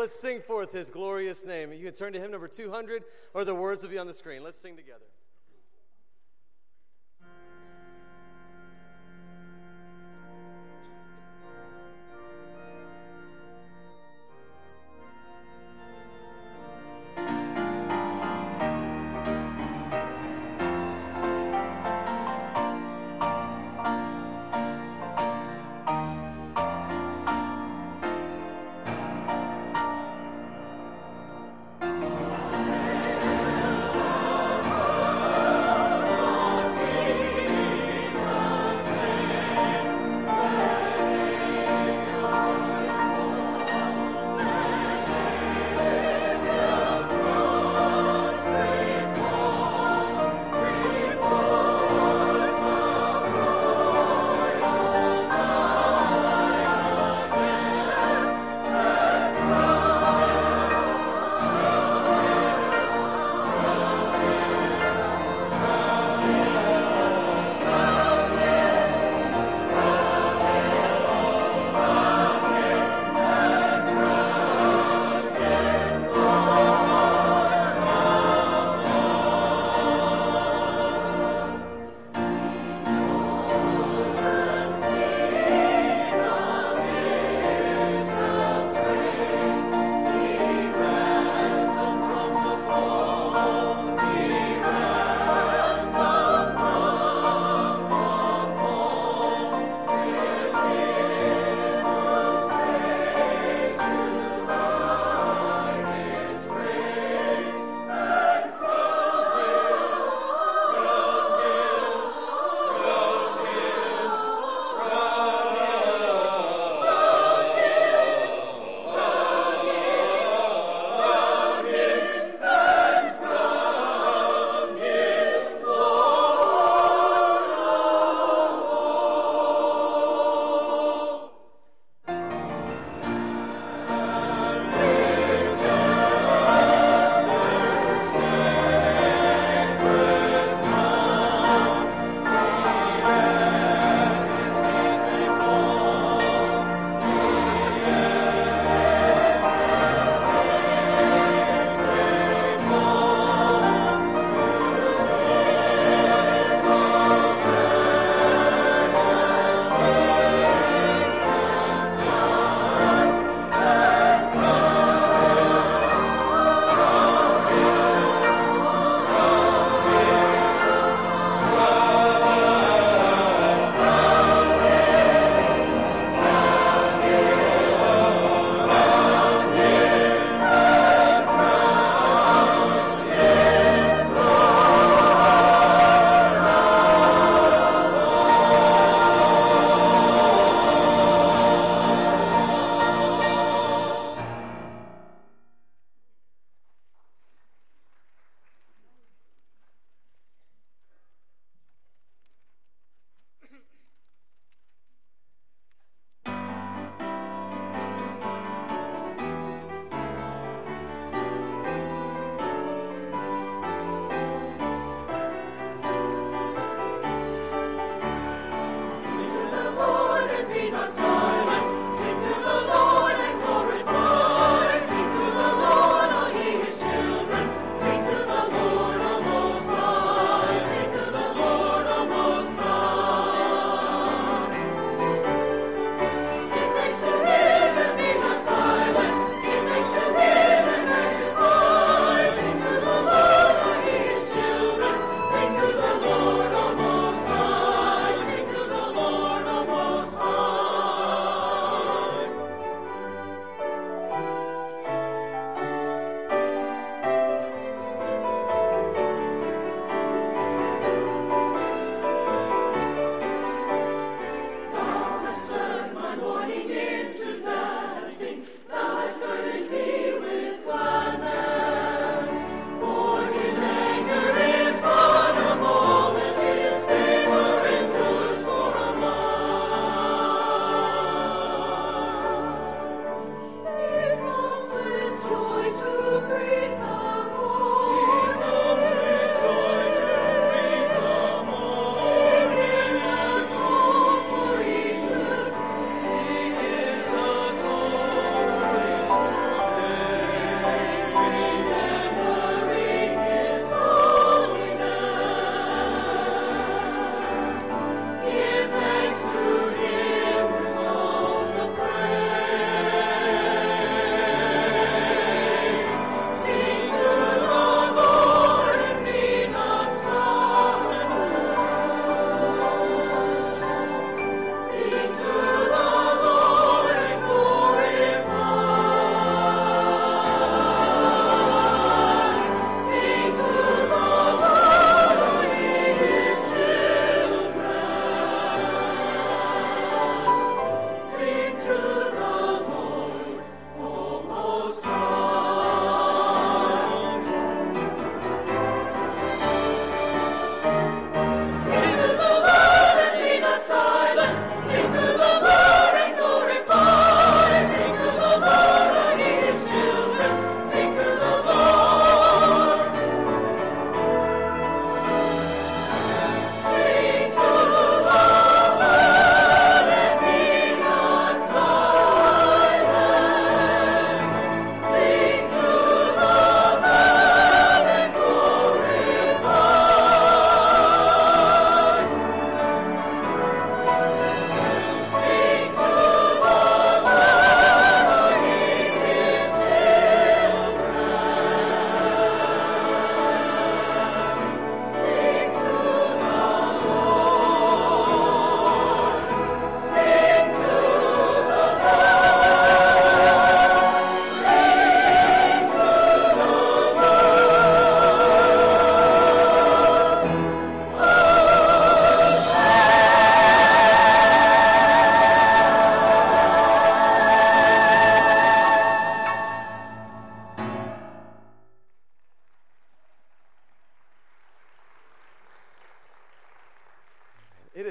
let's sing forth his glorious name. You can turn to hymn number 200, or the words will be on the screen. Let's sing together.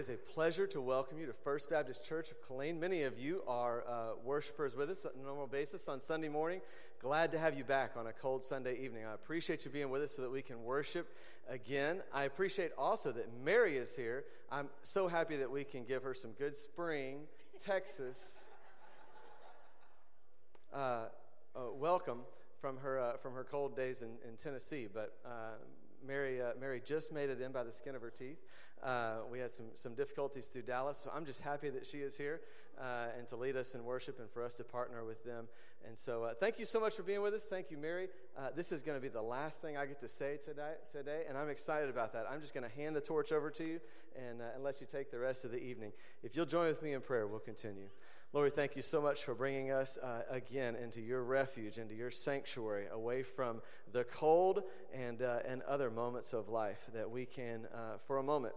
is a pleasure to welcome you to First Baptist Church of Killeen. Many of you are worshipers with us on a normal basis on Sunday morning. Glad to have you back on a cold Sunday evening. I appreciate you being with us so that we can worship again. I appreciate also that Mary is here. I'm so happy that we can give her some good spring, Texas welcome from her cold days in Tennessee. But Mary just made it in by the skin of her teeth. We had some difficulties through Dallas, so I'm just happy that she is here and to lead us in worship and for us to partner with them. And so thank you so much for being with us. Thank you, Mary. This is going to be the last thing I get to say today, and I'm excited about that. I'm just going to hand the torch over to you and let you take the rest of the evening. If you'll join with me in prayer, we'll continue. Lord, we thank you so much for bringing us again into your refuge, into your sanctuary, away from the cold and other moments of life, that we can, for a moment,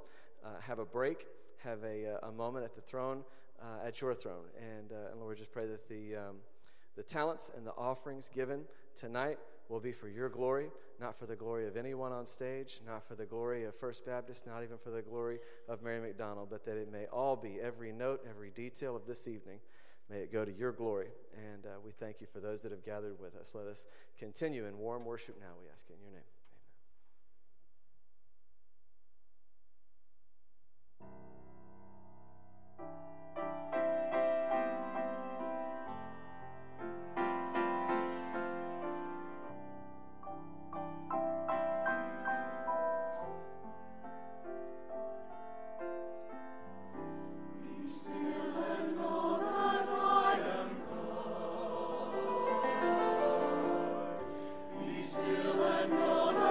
have a break, have a moment at the throne, at your throne. And Lord, we just pray that the talents and the offerings given tonight will be for your glory, not for the glory of anyone on stage, not for the glory of First Baptist, not even for the glory of Mary McDonald, but that it may all be, every note, every detail of this evening, may it go to your glory. And we thank you for those that have gathered with us. Let us continue in warm worship now, we ask in your name. Still and know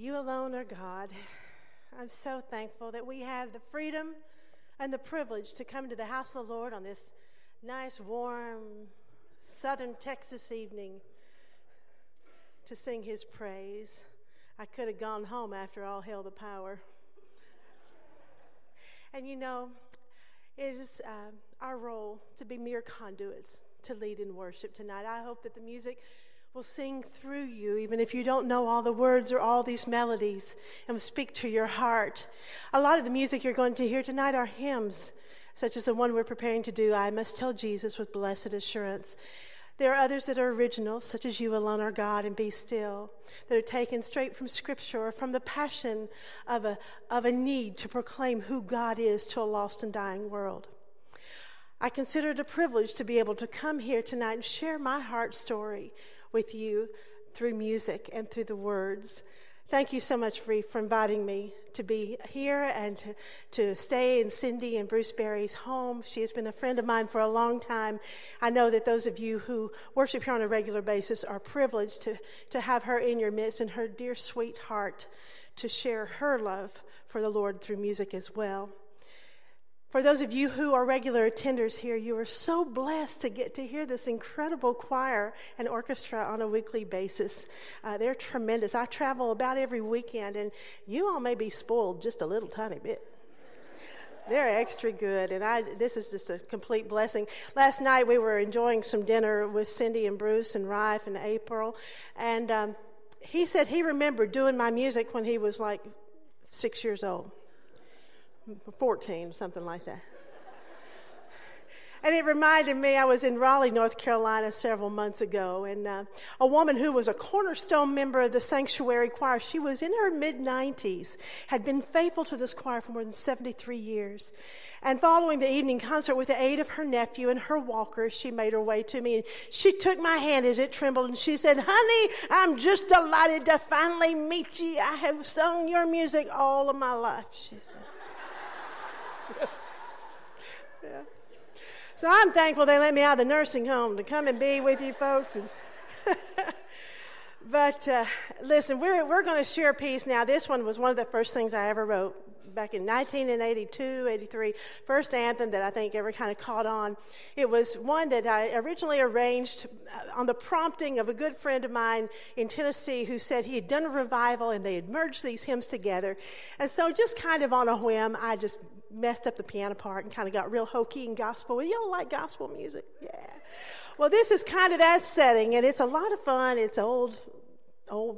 You alone are God. I'm so thankful that we have the freedom and the privilege to come to the house of the Lord on this nice, warm, southern Texas evening to sing his praise. I could have gone home after all hell the power. And you know, it is our role to be mere conduits to lead in worship tonight. I hope that the music will sing through you, even if you don't know all the words or all these melodies, and will speak to your heart. A lot of the music you're going to hear tonight are hymns, such as the one we're preparing to do, I Must Tell Jesus with Blessed Assurance. There are others that are original, such as You Alone Are God and Be Still, that are taken straight from Scripture or from the passion of a need to proclaim who God is to a lost and dying world. I consider it a privilege to be able to come here tonight and share my heart story with you through music and through the words. Thank you so much, Rief, for inviting me to be here and to stay in Cindy and Bruce Berry's home. She has been a friend of mine for a long time. I know that those of you who worship here on a regular basis are privileged to have her in your midst and her dear, sweet heart to share her love for the Lord through music as well. For those of you who are regular attenders here, you are so blessed to get to hear this incredible choir and orchestra on a weekly basis. They're tremendous. I travel about every weekend, and you all may be spoiled just a little tiny bit. They're extra good, and this is just a complete blessing. Last night we were enjoying some dinner with Cindy and Bruce and Rief and April, and he said he remembered doing my music when he was like 6 years old. 14, something like that. And it reminded me, I was in Raleigh, North Carolina several months ago, and a woman who was a cornerstone member of the Sanctuary Choir, she was in her mid-90s, had been faithful to this choir for more than 73 years. And following the evening concert, with the aid of her nephew and her walker, she made her way to me, and she took my hand as it trembled, and she said, "Honey, I'm just delighted to finally meet you. I have sung your music all of my life," she said. Yeah. So I'm thankful they let me out of the nursing home to come and be with you folks. But listen, we're going to share a piece now. This one was one of the first things I ever wrote back in 1982, 83, first anthem that I think ever kind of caught on. It was one that I originally arranged on the prompting of a good friend of mine in Tennessee who said he had done a revival and they had merged these hymns together. And so just kind of on a whim, I just messed up the piano part and kind of got real hokey and gospel. Y'all like gospel music? Yeah. Well, this is kind of that setting, and it's a lot of fun. It's old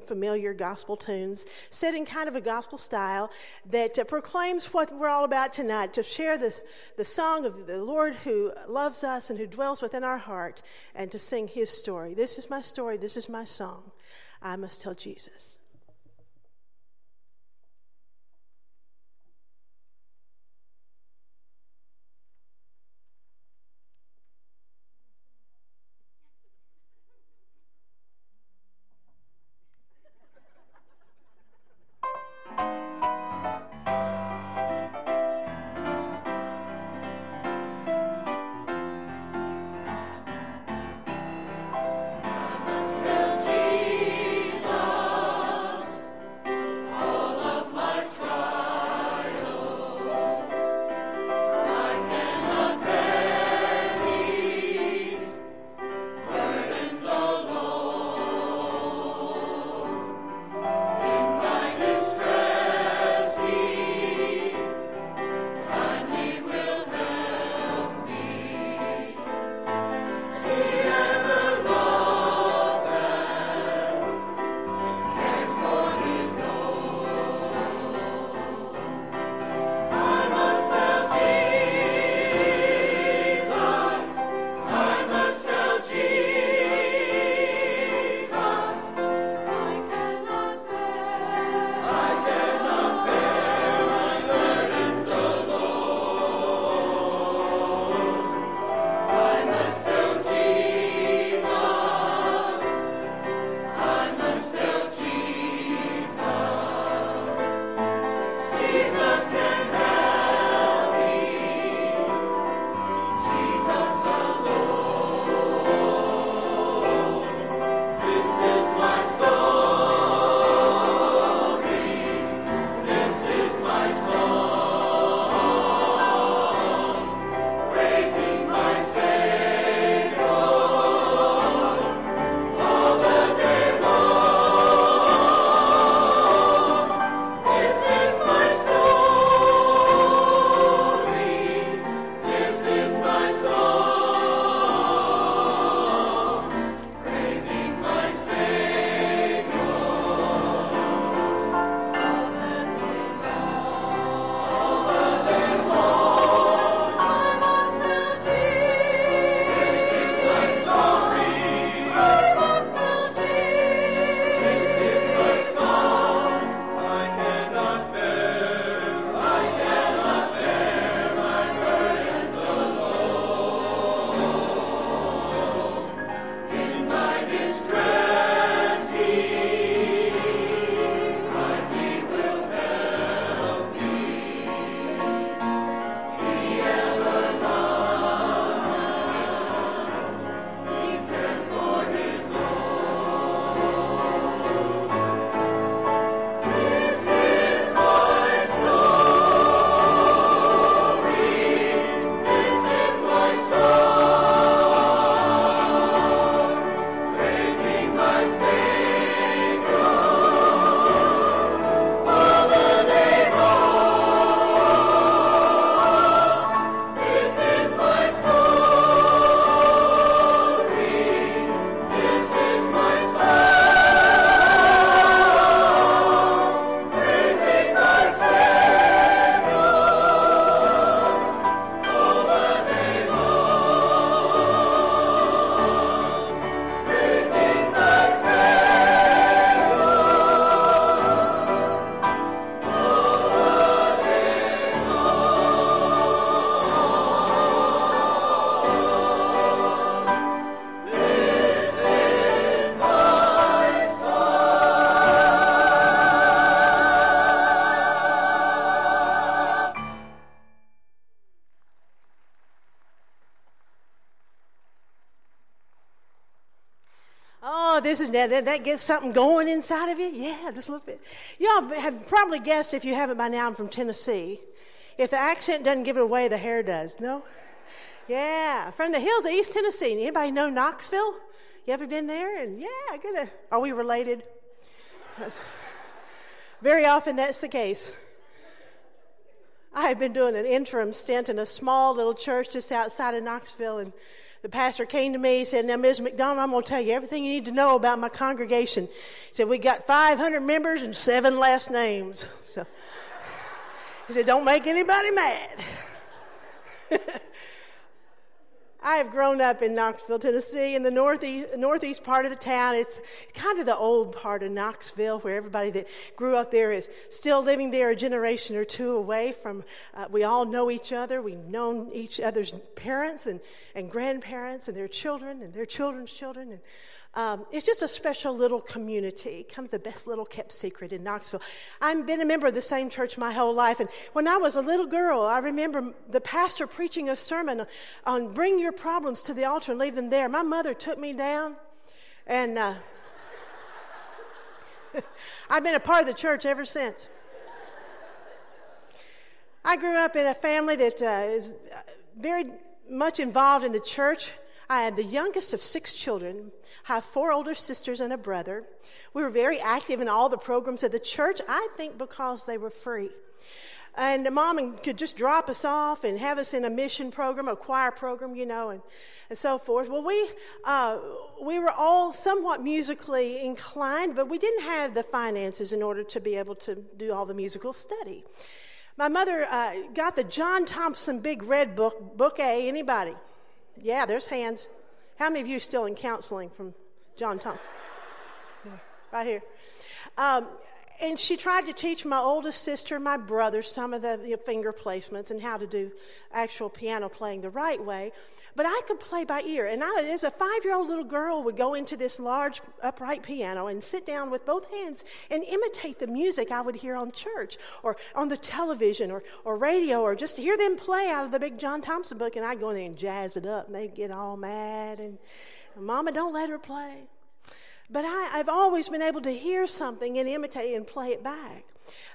familiar gospel tunes set in kind of a gospel style that proclaims what we're all about tonight, to share the song of the Lord who loves us and who dwells within our heart, and to sing his story. This is my story. This is my song. I must tell Jesus. Tell Jesus. Oh, that gets something going inside of you? Yeah, just a little bit. Y'all have probably guessed, if you haven't by now, I'm from Tennessee. If the accent doesn't give it away, the hair does. No? Yeah, from the hills of East Tennessee. Anybody know Knoxville? You ever been there? And yeah, good. Are we related? Very often that's the case. I have been doing an interim stint in a small little church just outside of Knoxville, and the pastor came to me. He said, "Now, Ms. McDonald, I'm going to tell you everything you need to know about my congregation." He said, "We got 500 members and 7 last names." So he said, "Don't make anybody mad." I have grown up in Knoxville, Tennessee, in the northeast part of the town. It's kind of the old part of Knoxville, where everybody that grew up there is still living there a generation or two away from. We all know each other. We've known each other's parents and grandparents and their children and their children's children. And it's just a special little community, kind of the best little kept secret in Knoxville. I've been a member of the same church my whole life, and when I was a little girl, I remember the pastor preaching a sermon on bring your problems to the altar and leave them there. My mother took me down, and I've been a part of the church ever since. I grew up in a family that is very much involved in the church. I am the youngest of 6 children. I have 4 older sisters and a brother. We were very active in all the programs of the church, I think because they were free. And Mom could just drop us off and have us in a mission program, a choir program, and so forth. Well, we were all somewhat musically inclined, but we didn't have the finances in order to be able to do all the musical study. My mother got the John Thompson Big Red Book, Book A. Anybody? Yeah, there's hands. How many of you are still in counseling from John Thompson? Yeah, right here. And she tried to teach my oldest sister, my brother, some of the finger placements and how to do actual piano playing the right way. But I could play by ear. And I, as a 5-year-old little girl, would go into this large upright piano and sit down with both hands and imitate the music I would hear on church or on the television or radio, or just hear them play out of the big John Thompson book. And I'd go in there and jazz it up, and they'd get all mad. And Mama, don't let her play. But I've always been able to hear something and imitate and play it back.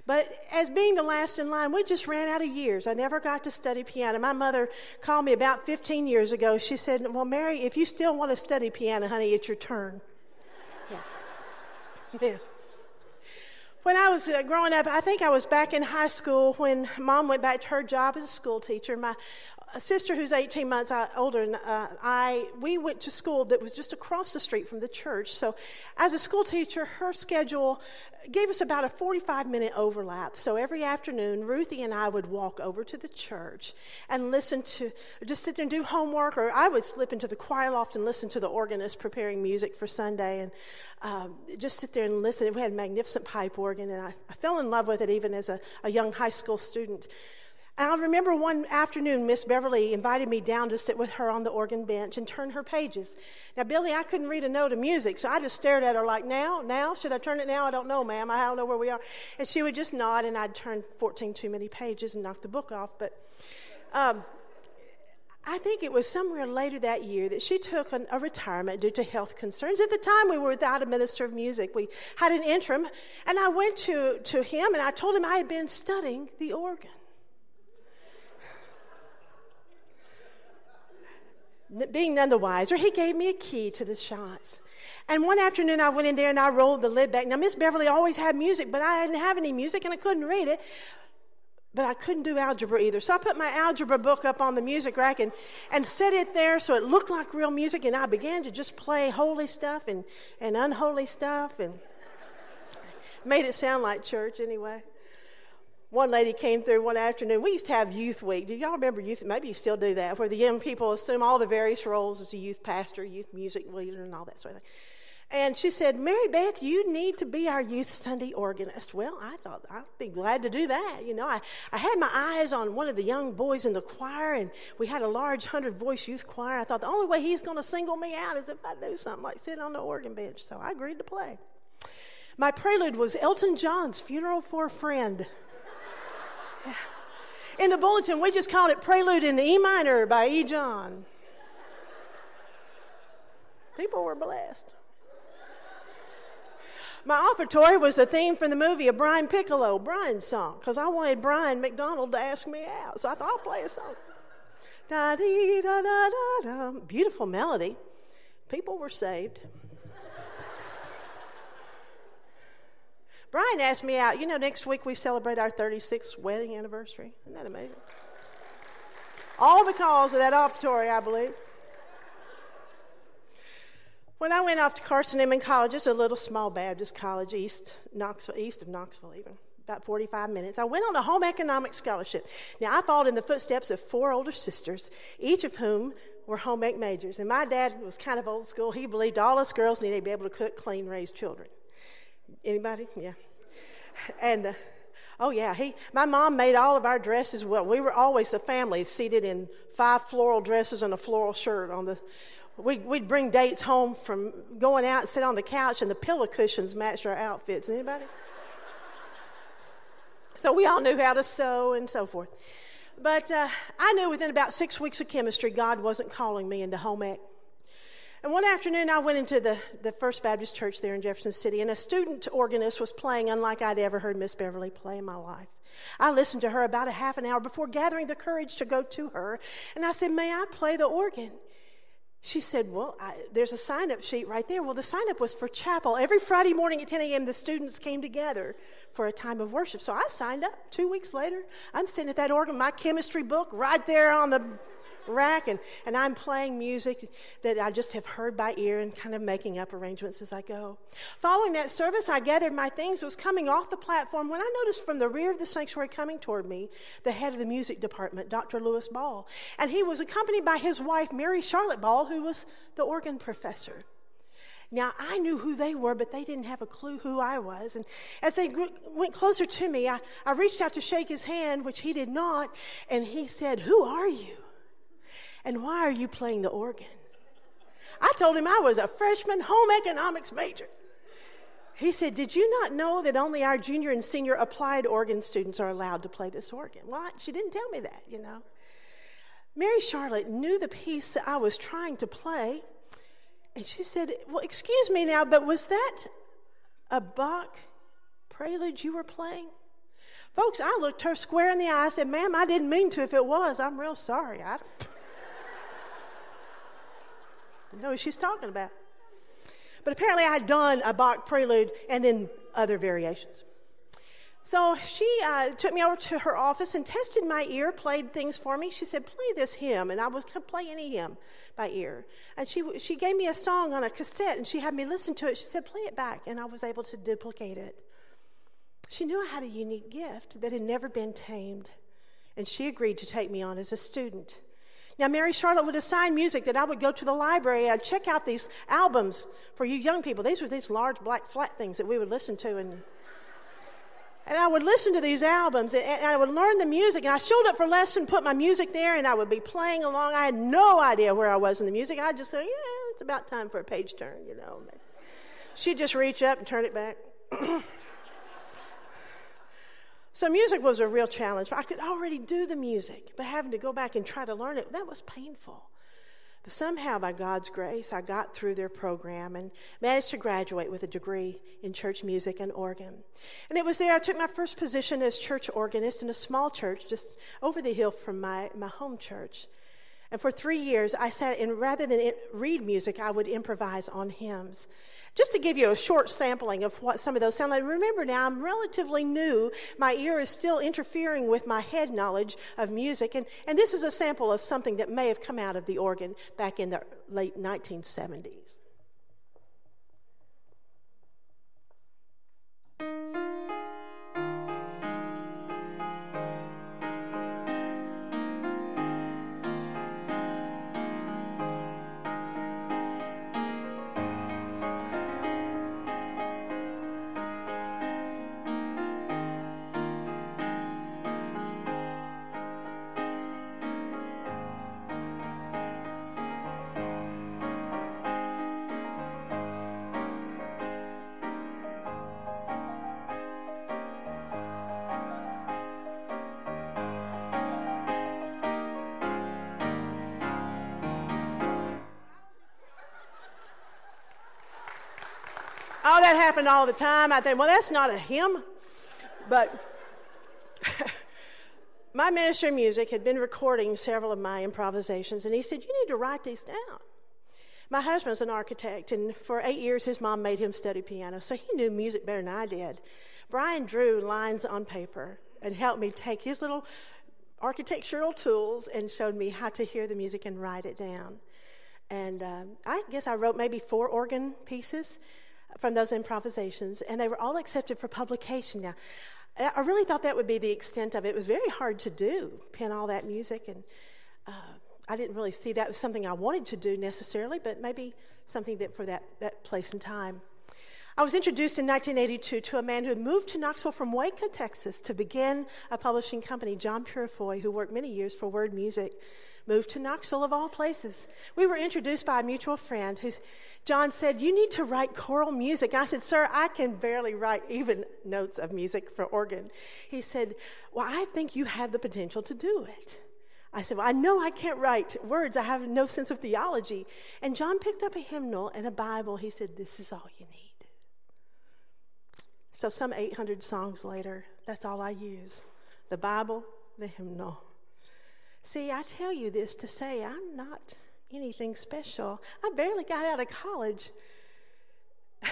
But as being the last in line, we just ran out of years. I never got to study piano. My mother called me about 15 years ago. She said, "Well, Mary, if you still want to study piano, honey, it's your turn." Yeah. Yeah. When I was growing up, I think I was back in high school when Mom went back to her job as a school teacher. My sister, who's 18 months older than we went to school that was just across the street from the church. So as a school teacher, her schedule gave us about a 45-minute overlap. So every afternoon, Ruthie and I would walk over to the church and just sit there and do homework, or I would slip into the choir loft and listen to the organist preparing music for Sunday, and just sit there and listen. We had a magnificent pipe organ, and I fell in love with it even as a young high school student. And I remember one afternoon, Miss Beverly invited me down to sit with her on the organ bench and turn her pages. Now, Billy, I couldn't read a note of music, so I just stared at her like, now? Should I turn it now? I don't know, ma'am. I don't know where we are. And she would just nod, and I'd turn 14 too many pages and knock the book off. But I think it was somewhere later that year that she took a retirement due to health concerns. At the time, we were without a minister of music. We had an interim, and I went to him, and I told him I had been studying the organ. Being none the wiser, he gave me a key to the shots. And one afternoon I went in there and I rolled the lid back. Now, Miss Beverly always had music, but I didn't have any music and I couldn't read it. But I couldn't do algebra either. So I put my algebra book up on the music rack and set it there so it looked like real music. And I began to just play holy stuff and unholy stuff and made it sound like church anyway. One lady came through one afternoon. We used to have youth week. Do y'all remember youth? Maybe you still do that, where the young people assume all the various roles as a youth pastor, youth music leader, and all that sort of thing. And she said, "Mary Beth, you need to be our youth Sunday organist." Well, I thought I'd be glad to do that. I had my eyes on one of the young boys in the choir, and we had a large 100-voice youth choir. I thought the only way he's going to single me out is if I do something like sit on the organ bench. So I agreed to play. My prelude was Elton John's Funeral for a Friend. In the bulletin, we just called it Prelude in E minor by E. John. People were blessed. My offertory was the theme from the movie, a Brian Piccolo, Brian's song, because I wanted Brian McDonald to ask me out. So I thought, I'll play a song. Da-dee-da-da-da-da. Beautiful melody. People were saved. Brian asked me out. You know, next week we celebrate our 36th wedding anniversary. Isn't that amazing? All because of that offertory, I believe. When I went off to Carson Inman College, it's a little small Baptist college east of Knoxville even, about 45 minutes. I went on a home economics scholarship. Now, I followed in the footsteps of 4 older sisters, each of whom were home ec majors. And my dad was kind of old school. He believed all us girls needed to be able to cook, clean, raise children. Anybody? Yeah. And, my mom made all of our dresses. Well, we were always the family seated in 5 floral dresses and a floral shirt on the... We'd bring dates home from going out and sit on the couch, and the pillow cushions matched our outfits. Anybody? So we all knew how to sew and so forth. But I knew within about 6 weeks of chemistry, God wasn't calling me into home ec. And one afternoon, I went into the First Baptist Church there in Jefferson City, and a student organist was playing unlike I'd ever heard Miss Beverly play in my life. I listened to her about a half an hour before gathering the courage to go to her, and I said, "May I play the organ?" She said, "Well, there's a sign-up sheet right there." Well, the sign-up was for chapel. Every Friday morning at 10 a.m., the students came together for a time of worship. So I signed up. 2 weeks later, I'm sitting at that organ, my chemistry book right there on the rack, and I'm playing music that I just have heard by ear and kind of making up arrangements as I go. Following that service, I gathered my things, was coming off the platform when I noticed from the rear of the sanctuary coming toward me the head of the music department, Dr. Lewis Ball. And he was accompanied by his wife, Mary Charlotte Ball, who was the organ professor. Now, I knew who they were, but they didn't have a clue who I was. And as they went closer to me, I reached out to shake his hand, which he did not, and he said, "Who are you? And why are you playing the organ?" I told him I was a freshman home economics major. He said, "Did you not know that only our junior and senior applied organ students are allowed to play this organ?" Well, she didn't tell me that, you know. Mary Charlotte knew the piece that I was trying to play, and she said, "Well, excuse me now, but was that a Bach prelude you were playing?" Folks, I looked her square in the eye. I said, "Ma'am, I didn't mean to. If it was, I'm real sorry. I know what she's talking about." But apparently I had done a Bach prelude and then other variations. So she took me over to her office and tested my ear, played things for me. She said, "Play this hymn," and I was going to play any hymn by ear. And she gave me a song on a cassette, and she had me listen to it. She said, "Play it back," and I was able to duplicate it. She knew I had a unique gift that had never been tamed, and she agreed to take me on as a student. Now, Mary Charlotte would assign music that I would go to the library. I'd check out these albums for you young people. These were these large black flat things that we would listen to. And I would listen to these albums, and I would learn the music. And I showed up for lesson, put my music there, and I would be playing along. I had no idea where I was in the music. I'd just say, "Yeah, it's about time for a page turn," you know. She'd just reach up and turn it back. So music was a real challenge. I could already do the music, but having to go back and try to learn it, that was painful. But somehow, by God's grace, I got through their program and managed to graduate with a degree in church music and organ. And it was there I took my first position as church organist in a small church just over the hill from my home church. And for 3 years, I sat and rather than read music, I would improvise on hymns. Just to give you a short sampling of what some of those sound like. Remember now, I'm relatively new. My ear is still interfering with my head knowledge of music. And this is a sample of something that may have come out of the organ back in the late 1970s. Oh, that happened all the time. I think, well, that's not a hymn. But my minister of music had been recording several of my improvisations, and he said, you need to write these down. My husband's an architect, and for 8 years his mom made him study piano, so he knew music better than I did. Brian drew lines on paper and helped me take his little architectural tools and showed me how to hear the music and write it down. And I guess I wrote maybe 4 organ pieces from those improvisations, and they were all accepted for publication. Now, I really thought that would be the extent of it. It was very hard to do, pen all that music, and I didn't really see that was something I wanted to do necessarily, but maybe something that for that place and time. I was introduced in 1982 to a man who had moved to Knoxville from Waco, Texas, to begin a publishing company, John Purifoy, who worked many years for Word Music, moved to Knoxville of all places. We were introduced by a mutual friend who, John said, you need to write choral music. I said, sir, I can barely write even notes of music for organ. He said, well, I think you have the potential to do it. I said, well, I know I can't write words. I have no sense of theology. And John picked up a hymnal and a Bible. He said, this is all you need. So some 800 songs later, that's all I use. The Bible, the hymnal. See, I tell you this to say I'm not anything special. I barely got out of college.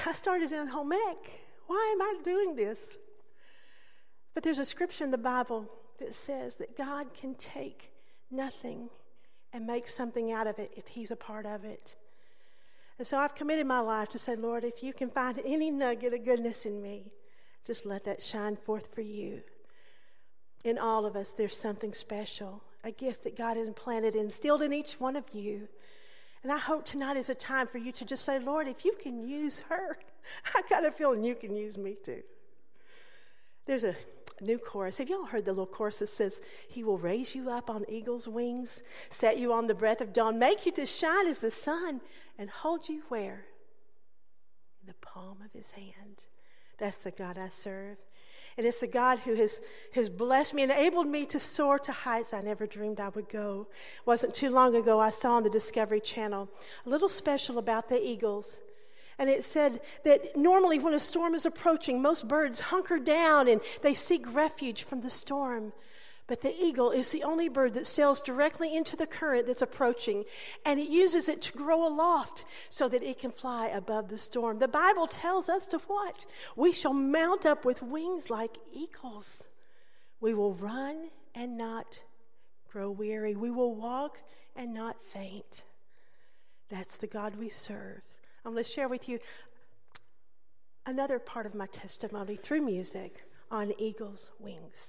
I started in home ec. Why am I doing this? But there's a scripture in the Bible that says that God can take nothing and make something out of it if he's a part of it. And so I've committed my life to say, Lord, if you can find any nugget of goodness in me, just let that shine forth for you. In all of us, there's something special, a gift that God has planted, instilled in each one of you. And I hope tonight is a time for you to just say, Lord, if you can use her, I got a feeling you can use me too. There's a new chorus. Have y'all heard the little chorus that says, he will raise you up on eagle's wings, set you on the breath of dawn, make you to shine as the sun, and hold you where? In the palm of his hand. That's the God I serve. And it's the God who has blessed me, enabled me to soar to heights I never dreamed I would go. It wasn't too long ago I saw on the Discovery Channel a little special about the eagles. And it said that normally when a storm is approaching, most birds hunker down and they seek refuge from the storm. But the eagle is the only bird that sails directly into the current that's approaching, and it uses it to grow aloft so that it can fly above the storm. The Bible tells us to what? We shall mount up with wings like eagles. We will run and not grow weary. We will walk and not faint. That's the God we serve. I'm going to share with you another part of my testimony through music on eagle's wings.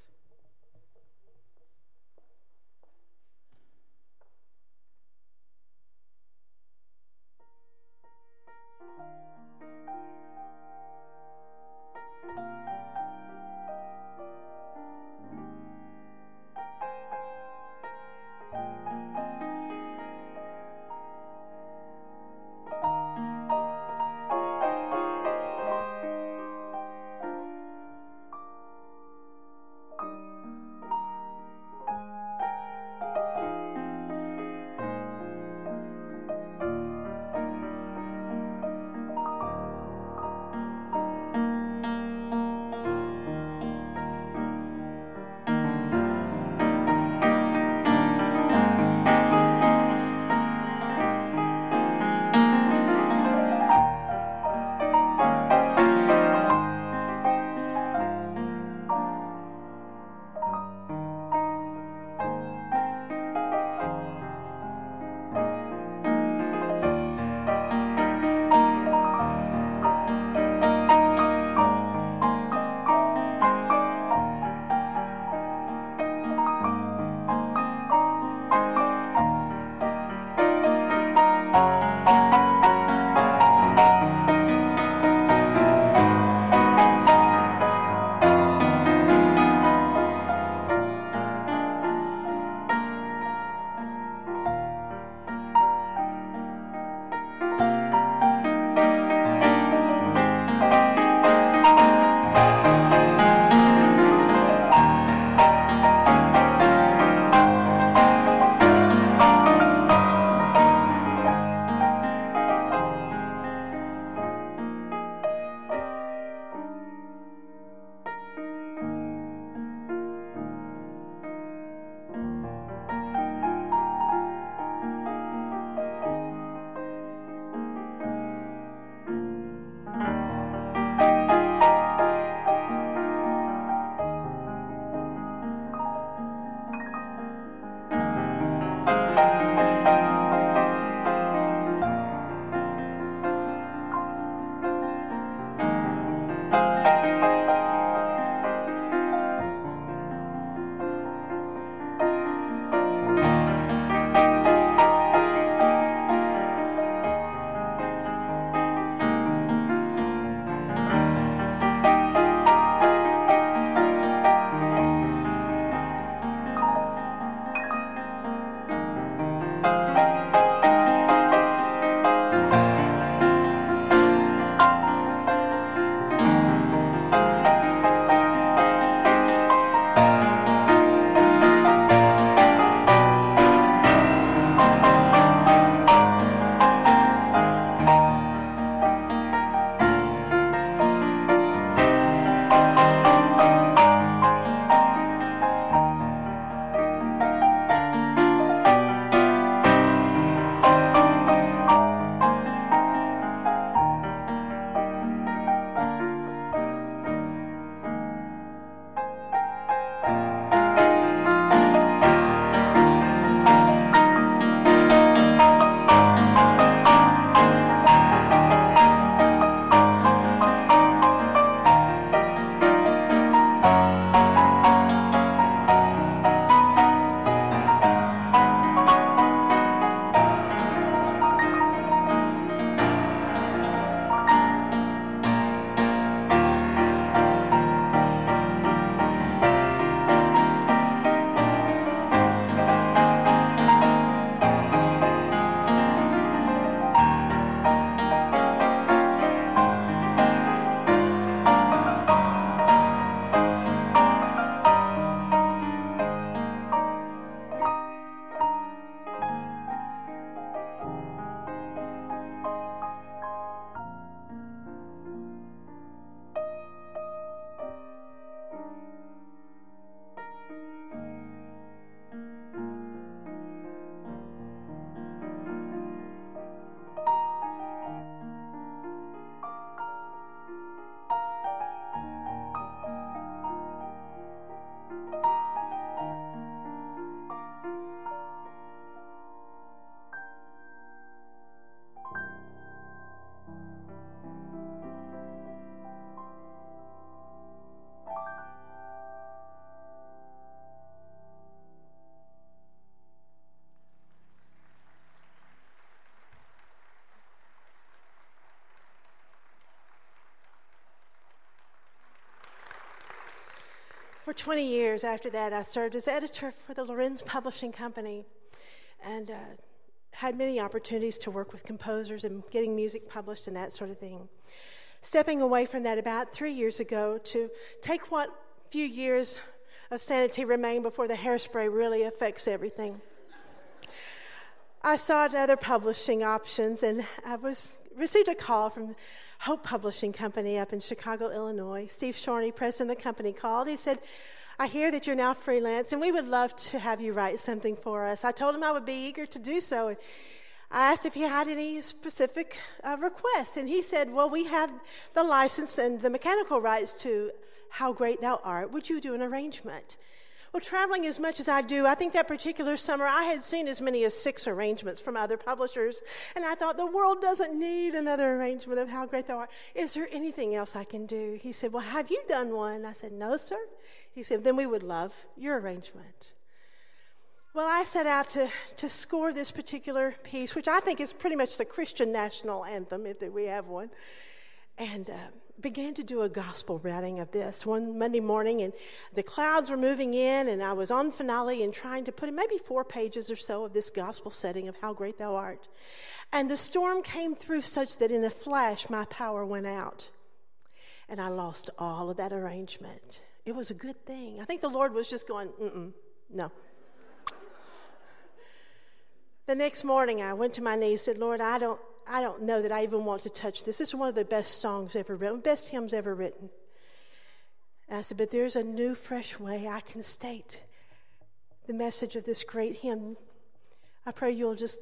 For 20 years after that, I served as editor for the Lorenz Publishing Company and had many opportunities to work with composers and getting music published and that sort of thing. Stepping away from that about 3 years ago to take what few years of sanity remain before the hairspray really affects everything. I sought other publishing options, and I received a call from Hope Publishing Company up in Chicago, Illinois. Steve Shorney, president of the company, called. He said, I hear that you're now freelance, and we would love to have you write something for us. I told him I would be eager to do so. And I asked if he had any specific requests, and he said, well, we have the license and the mechanical rights to How Great Thou Art. Would you do an arrangement? Well, traveling as much as I do, I think that particular summer I had seen as many as 6 arrangements from other publishers, and I thought the world doesn't need another arrangement of How Great Thou Art. Is there anything else I can do? He said, well, have you done one? I said, no, sir. He said, then we would love your arrangement. Well, I set out to score this particular piece, which I think is pretty much the Christian national anthem, if we have one, and began to do a gospel writing of this one Monday morning, and the clouds were moving in, and I was on finale and trying to put in maybe 4 pages or so of this gospel setting of How Great Thou Art. And the storm came through such that in a flash my power went out, and I lost all of that arrangement. It was a good thing. I think the Lord was just going, no. The next morning I went to my knees and said, Lord, I don't know that I even want to touch this. This is one of the best songs ever written, best hymns ever written. And I said, but there's a new, fresh way I can state the message of this great hymn. I pray you'll just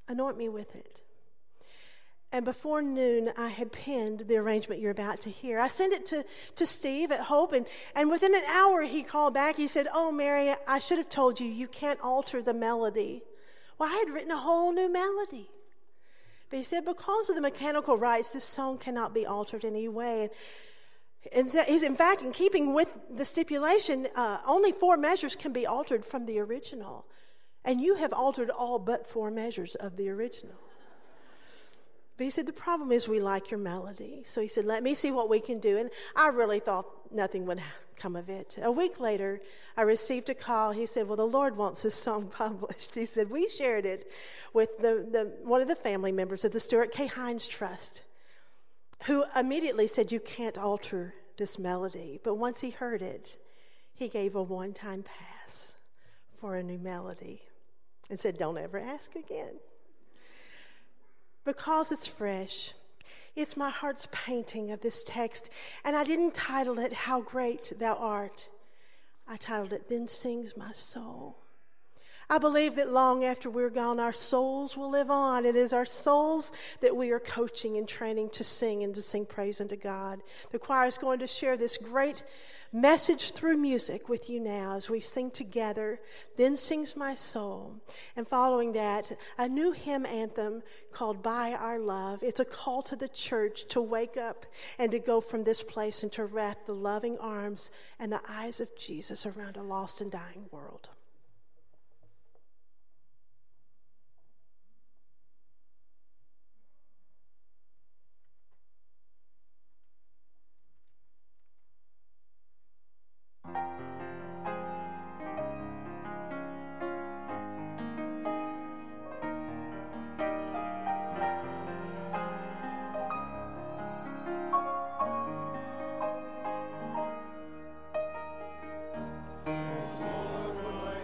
anoint me with it. And before noon, I had penned the arrangement you're about to hear. I sent it to Steve at Hope, and within an hour he called back. He said, oh, Mary, I should have told you, you can't alter the melody. Well, I had written a whole new melody. But he said, because of the mechanical rights, this song cannot be altered in any way. And he's, in fact, in keeping with the stipulation, only 4 measures can be altered from the original. And you have altered all but 4 measures of the original. But he said, the problem is we like your melody. So he said, let me see what we can do. And I really thought nothing would come of it. A week later, I received a call. He said, well, the Lord wants this song published. He said, we shared it with one of the family members of the Stuart K. Hines Trust, who immediately said, you can't alter this melody. But once he heard it, he gave a one-time pass for a new melody and said, don't ever ask again. Because it's fresh, it's my heart's painting of this text, and I didn't title it, How Great Thou Art. I titled it, Then Sings My Soul. I believe that long after we're gone, our souls will live on. It is our souls that we are coaching and training to sing and to sing praise unto God. The choir is going to share this great message through music with you now as we sing together, Then Sings My Soul. And following that, a new hymn anthem called By Our Love. It's a call to the church to wake up and to go from this place and to wrap the loving arms and the eyes of Jesus around a lost and dying world. Lord,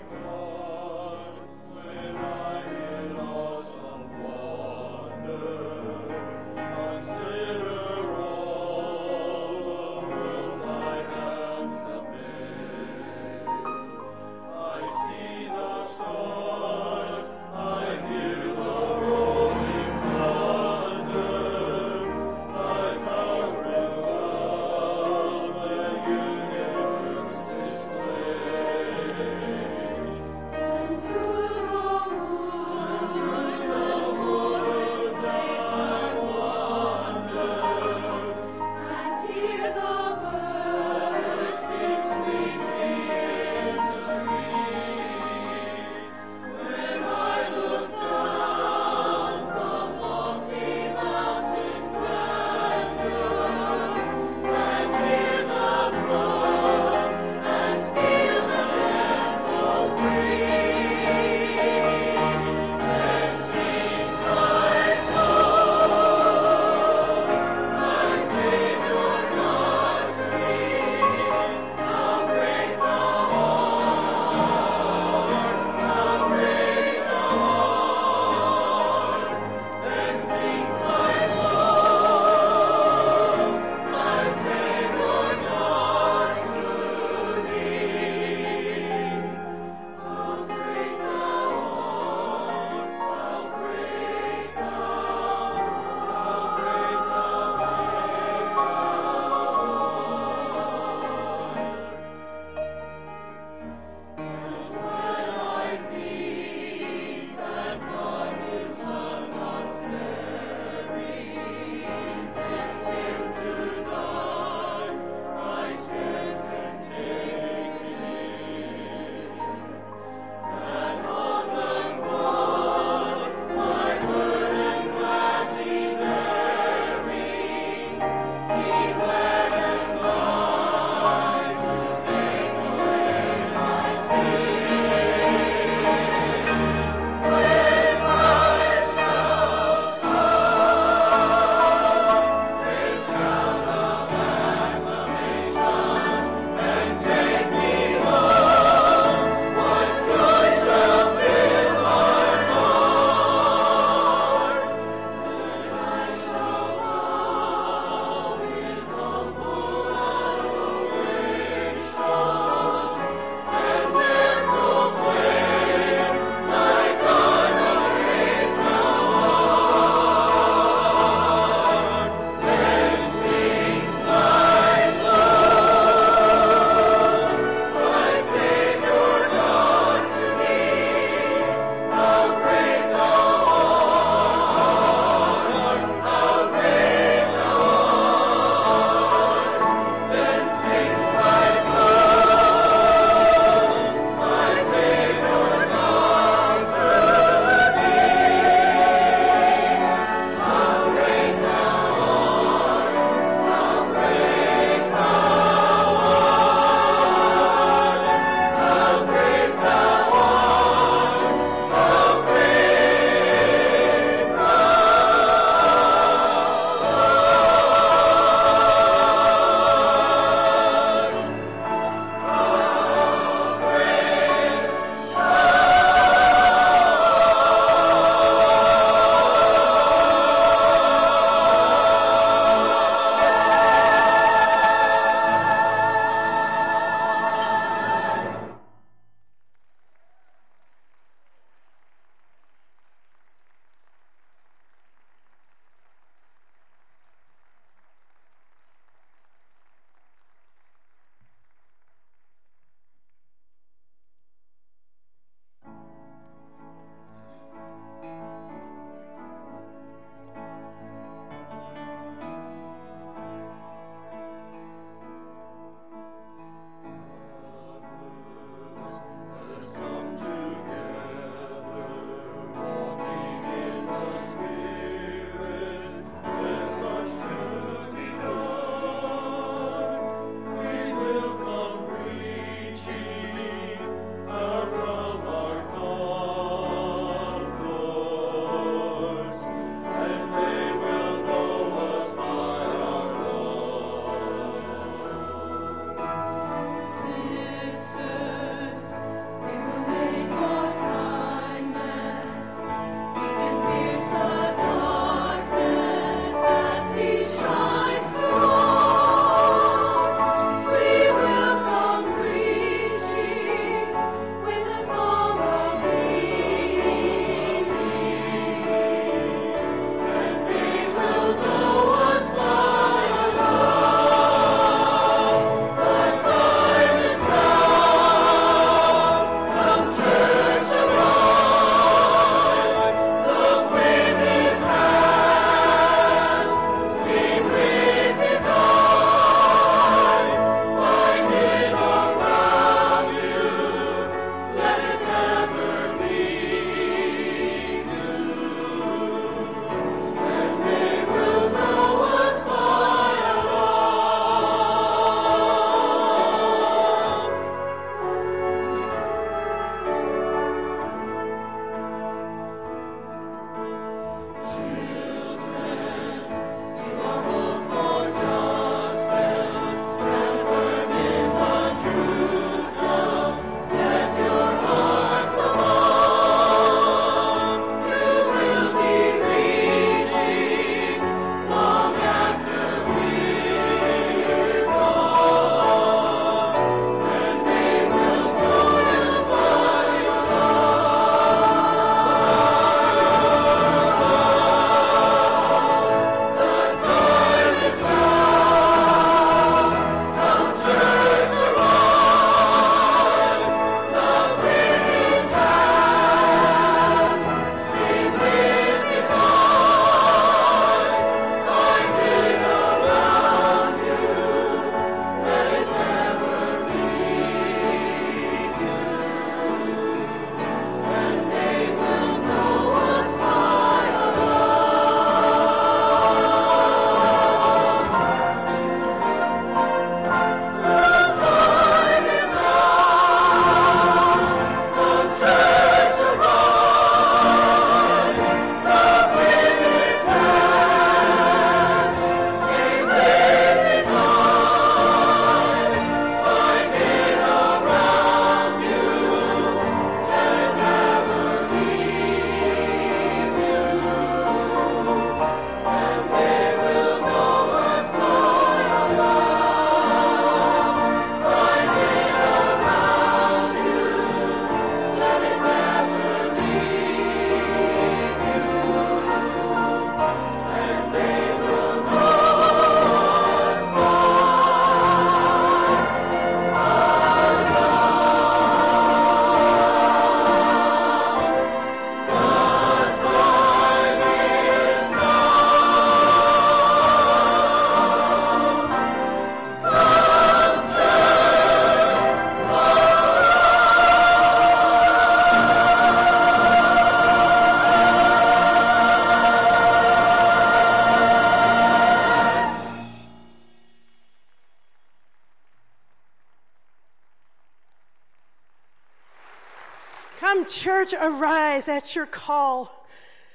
church, arise. That's your call.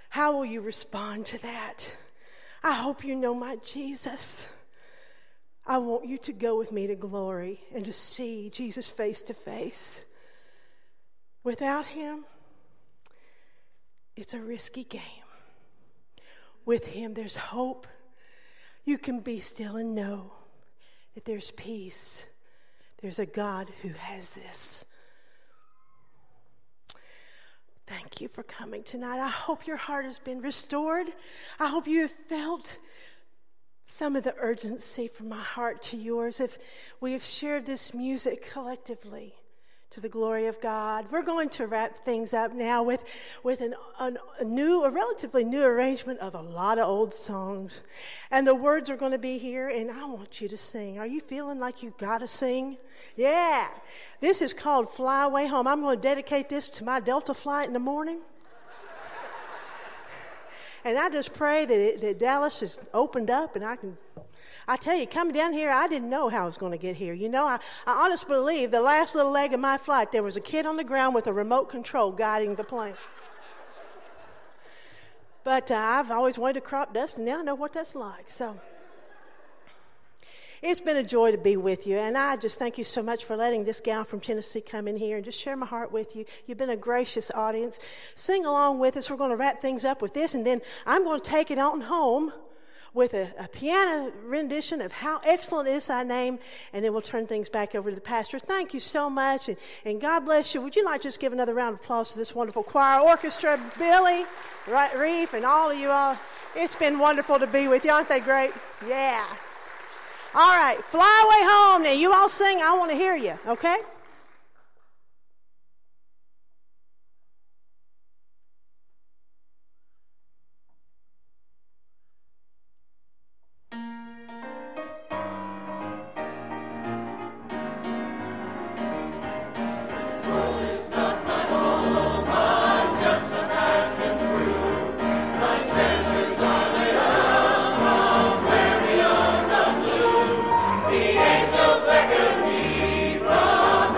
How will you respond to that? I hope you know my Jesus. I want you to go with me to glory and to see Jesus face to face. Without him, it's a risky game. With him, there's hope. You can be still and know that there's peace. There's a God who has this. Thank you for coming tonight. I hope your heart has been restored. I hope you have felt some of the urgency from my heart to yours. If we have shared this music collectively to the glory of God, we're going to wrap things up now with a relatively new arrangement of a lot of old songs. And the words are going to be here, and I want you to sing. Are you feeling like you got to sing? Yeah. This is called Fly Away Home. I'm going to dedicate this to my Delta flight in the morning. And I just pray that Dallas is opened up and I tell you, coming down here, I didn't know how I was going to get here. You know, I honestly believe the last little leg of my flight, there was a kid on the ground with a remote control guiding the plane. But I've always wanted to crop dust, and now I know what that's like. So it's been a joy to be with you, and I just thank you so much for letting this gal from Tennessee come in here and just share my heart with you. You've been a gracious audience. Sing along with us. We're going to wrap things up with this, and then I'm going to take it on home with a piano rendition of How Excellent Is Thy Name, and then we'll turn things back over to the pastor. Thank you so much, and God bless you. Would you like to just give another round of applause to this wonderful choir, orchestra, Billy, Rief, and all of you all? It's been wonderful to be with you. Aren't they great? Yeah. All right, fly away home. Now, you all sing. I want to hear you, okay? Beckon me from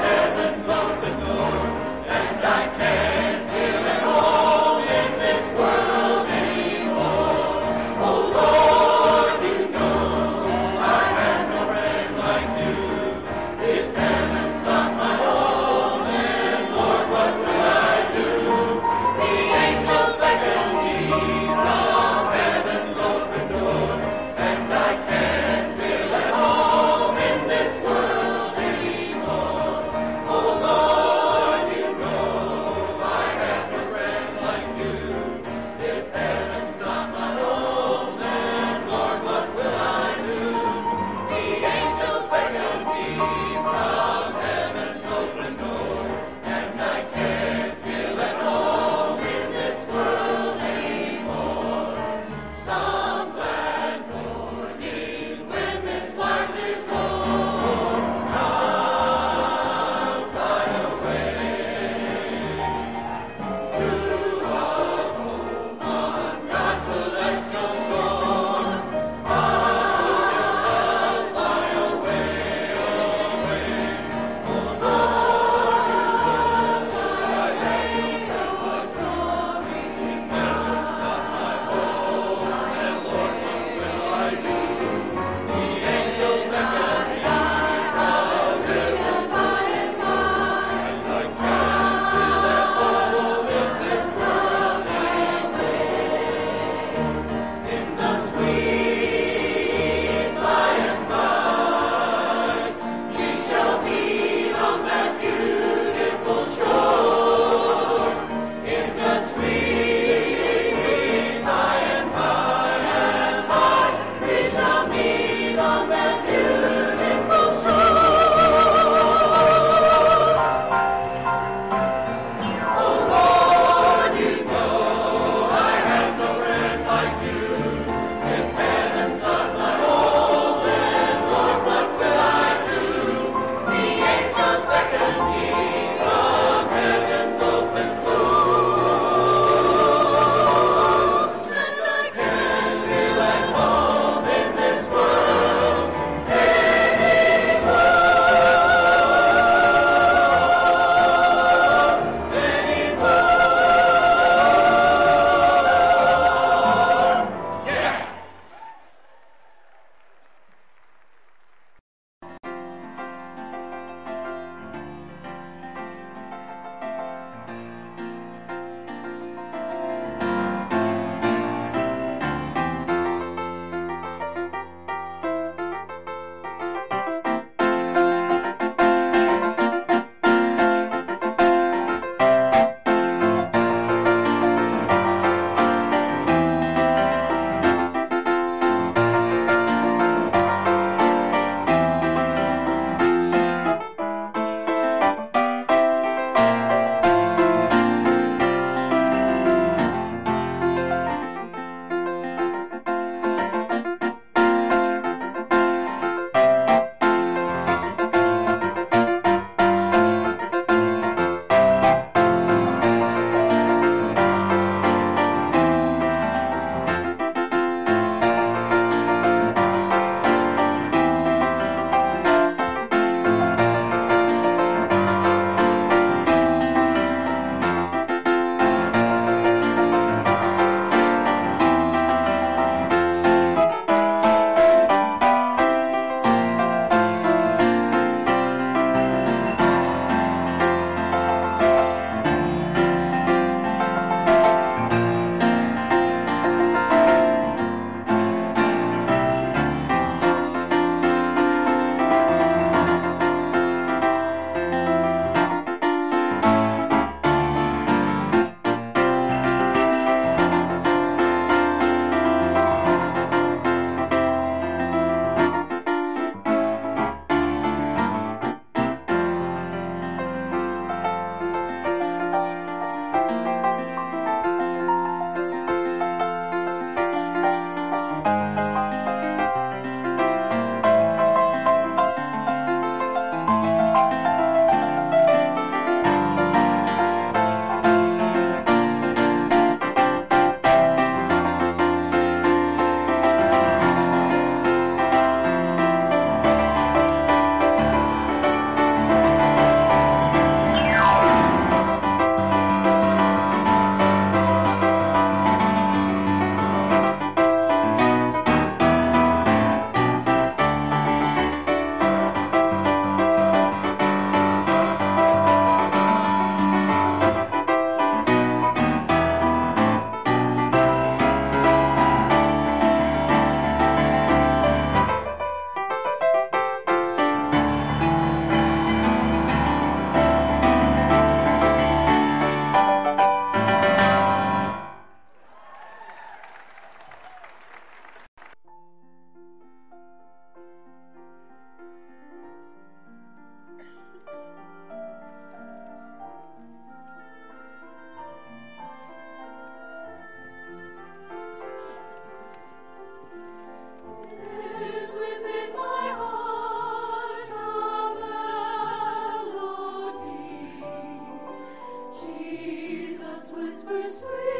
sweet.